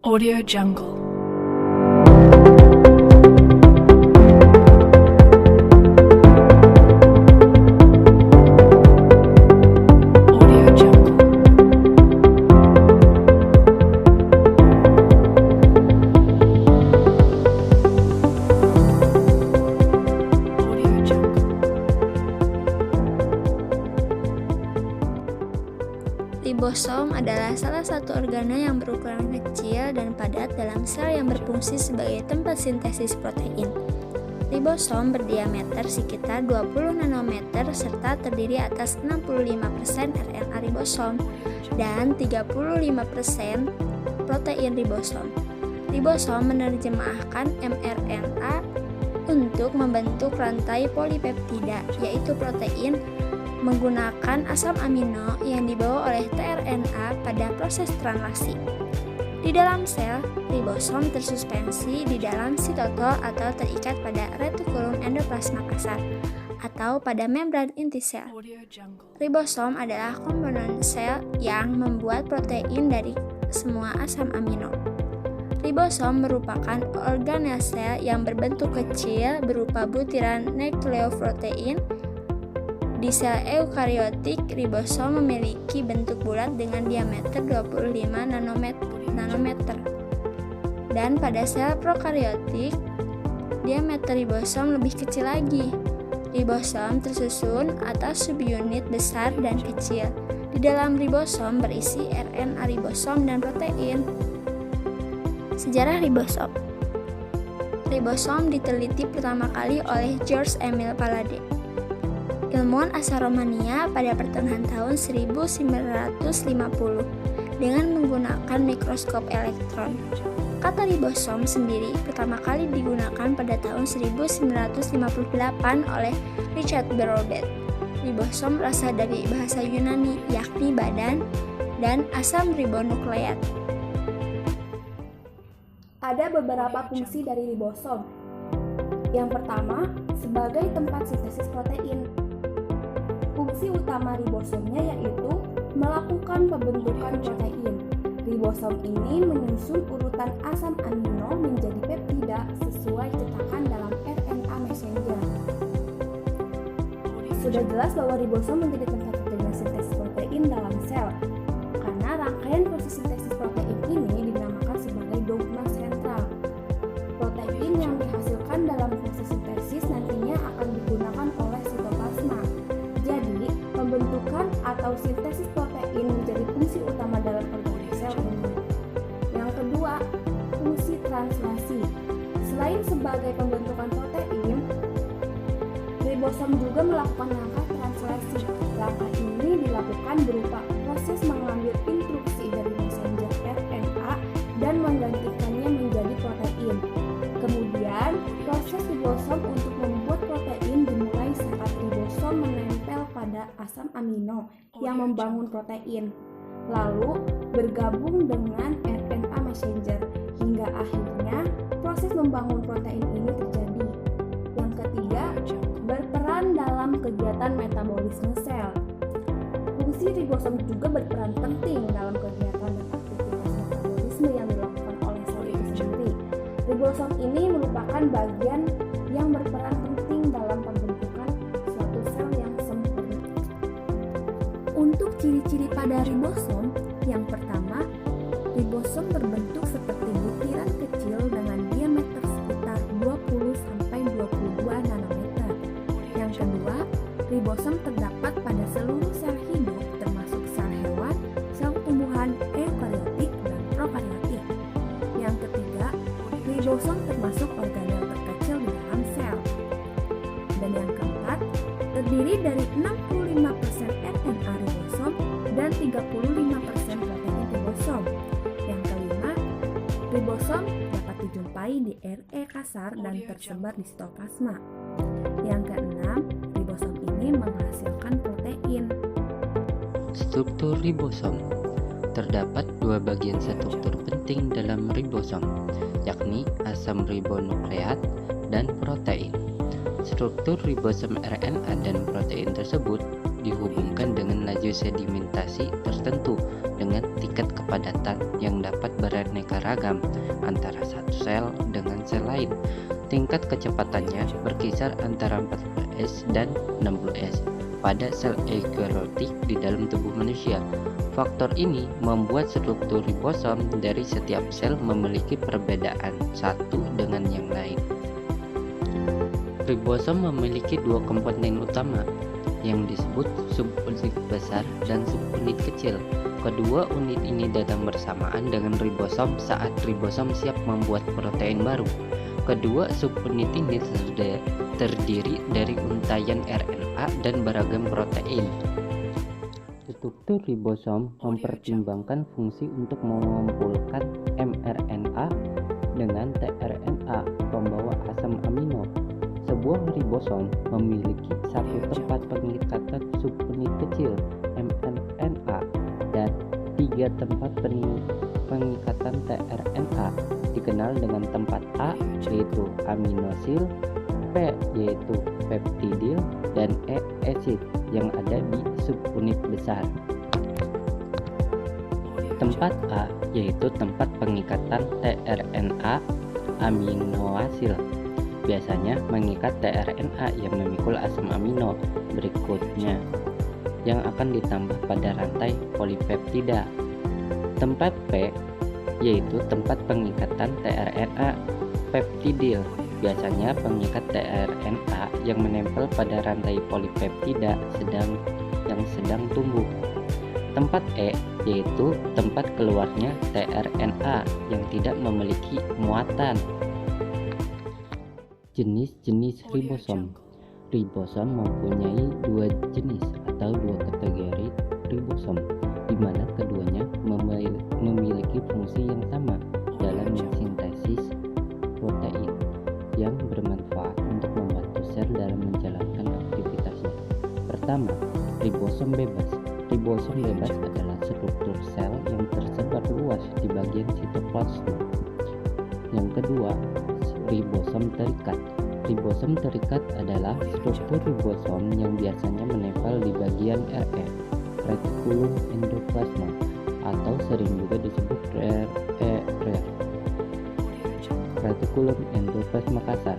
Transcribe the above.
Audio Jungle. Audio Jungle. Audio Jungle. Ribosom adalah salah satu organel yang berukuran kecil dan padat dalam sel yang berfungsi sebagai tempat sintesis protein. Ribosom berdiameter sekitar 20 nanometer serta terdiri atas 65% RNA ribosom dan 35% protein ribosom. Ribosom menerjemahkan mRNA untuk membentuk rantai polipeptida, yaitu protein, menggunakan asam amino yang dibawa oleh tRNA pada proses translasi. Di dalam sel, ribosom tersuspensi di dalam sitotol atau terikat pada retikulum endoplasma kasar atau pada membran inti sel. Audio Jungle. Ribosom adalah komponen sel yang membuat protein dari semua asam amino. Ribosom merupakan organel sel yang berbentuk kecil berupa butiran nukleoprotein. Di sel eukariotik, ribosom memiliki bentuk bulat dengan diameter 25 nanometer. Dan pada sel prokariotik, diameter ribosom lebih kecil lagi. Ribosom tersusun atas subunit besar dan kecil. Di dalam ribosom berisi RNA ribosom dan protein. Sejarah ribosom. Ribosom diteliti pertama kali oleh George Emil Palade, ilmuwan asal Romania, pada pertengahan tahun 1950 dengan menggunakan mikroskop elektron. Kata ribosom sendiri pertama kali digunakan pada tahun 1958 oleh Richard Brodet. Ribosom berasal dari bahasa Yunani, yakni badan, dan asam ribonukleat. Ada beberapa fungsi dari ribosom. Yang pertama, sebagai tempat sintesis protein. Fungsi utama ribosomnya yaitu melakukan pembentukan protein. Ribosom ini menyusun urutan asam amino menjadi peptida sesuai cetakan dalam RNA messenger. Sudah jelas bahwa ribosom menjadi tempat terjadinya sintesis protein dalam sel, karena rangkaian proses sintesis protein ini dinamakan sebagai dogma sentral. Protein yang dihasilkan dalam proses sintesis nantinya akan digunakan oleh sitoplasma. Jadi, pembentukan atau sintesis protein menjadi fungsi utama dalam organ sel ini. Yang kedua, fungsi translasi. Selain sebagai pembentukan protein, ribosom juga melakukan langkah translasi. Langkah ini dilakukan berupa proses mengambil instruksi dari messenger RNA dan menggantikannya menjadi protein. Kemudian, proses ribosom untuk membuat protein dimulai saat ribosom menempel pada asam amino yang membangun protein, lalu bergabung dengan RNA messenger hingga akhirnya proses membangun protein ini terjadi. Yang ketiga, berperan dalam kegiatan metabolisme sel. Fungsi ribosom juga berperan penting dalam kegiatan dan aktivitas metabolisme yang dilakukan oleh sel itu sendiri. Ribosom ini merupakan bagian yang berperan penting dalam pembentukan suatu sel yang sempurna. Untuk ciri-ciri pada ribosom, yang pertama, ribosom berbentuk seperti butiran kecil dengan diameter sekitar 20-22 nanometer. Yang kedua, ribosom terdapat pada seluruh sel hidup termasuk sel hewan, sel tumbuhan eukariotik dan prokariotik. Yang ketiga, ribosom termasuk organel terkecil di dalam sel. Dan yang keempat, terdiri dari 65% RNA ribosom dan 35% protein ribosom. Yang kelima, ribosom dapat dijumpai di RE kasar dan tersebar di sitoplasma. Yang keenam, ribosom ini menghasilkan protein. Struktur ribosom. Terdapat dua bagian struktur penting dalam ribosom, yakni asam ribonukleat dan protein. Struktur ribosom RNA dan protein tersebut dihubungkan dengan laju sedimentasi tertentu dengan tingkat kepadatan yang dapat beraneka ragam antara satu sel dengan sel lain. Tingkat kecepatannya berkisar antara 40S dan 60S pada sel eukariotik di dalam tubuh manusia. Faktor ini membuat struktur ribosom dari setiap sel memiliki perbedaan satu dengan yang lain. Ribosom memiliki dua komponen utama yang disebut subunit besar dan subunit kecil. Kedua unit ini datang bersamaan dengan ribosom saat ribosom siap membuat protein baru. Kedua subunit ini terdiri dari untaian RNA dan beragam protein. Struktur ribosom mempertimbangkan fungsi untuk mengumpulkan mRNA dengan tRNA pembawa asam amino. Sebuah ribosom memiliki satu tempat pengikatan subunit kecil mRNA dan 3 tempat pengikatan tRNA dikenal dengan tempat A yaitu aminosil, P yaitu peptidil, dan E asid yang ada di subunit besar. Tempat A yaitu tempat pengikatan tRNA aminoasil, biasanya mengikat tRNA yang memikul asam amino berikutnya yang akan ditambah pada rantai polipeptida. Tempat P yaitu tempat pengikatan tRNA peptidil, biasanya pengikat tRNA yang menempel pada rantai polipeptida yang sedang tumbuh. Tempat E yaitu tempat keluarnya tRNA yang tidak memiliki muatan. Jenis-jenis ribosom. Ribosom mempunyai dua jenis atau dua kategori ribosom, di mana keduanya memiliki fungsi yang sama dalam mensintesis protein yang bermanfaat untuk membantu sel dalam menjalankan aktivitasnya. Pertama, ribosom bebas. Ribosom bebas adalah struktur sel yang tersebar luas di bagian sitoplasma. Yang kedua, ribosom terikat. Ribosom terikat adalah struktur ribosom yang biasanya menempel di bagian RE, retikulum endoplasma, atau sering juga disebut retikulum endoplasma kasar.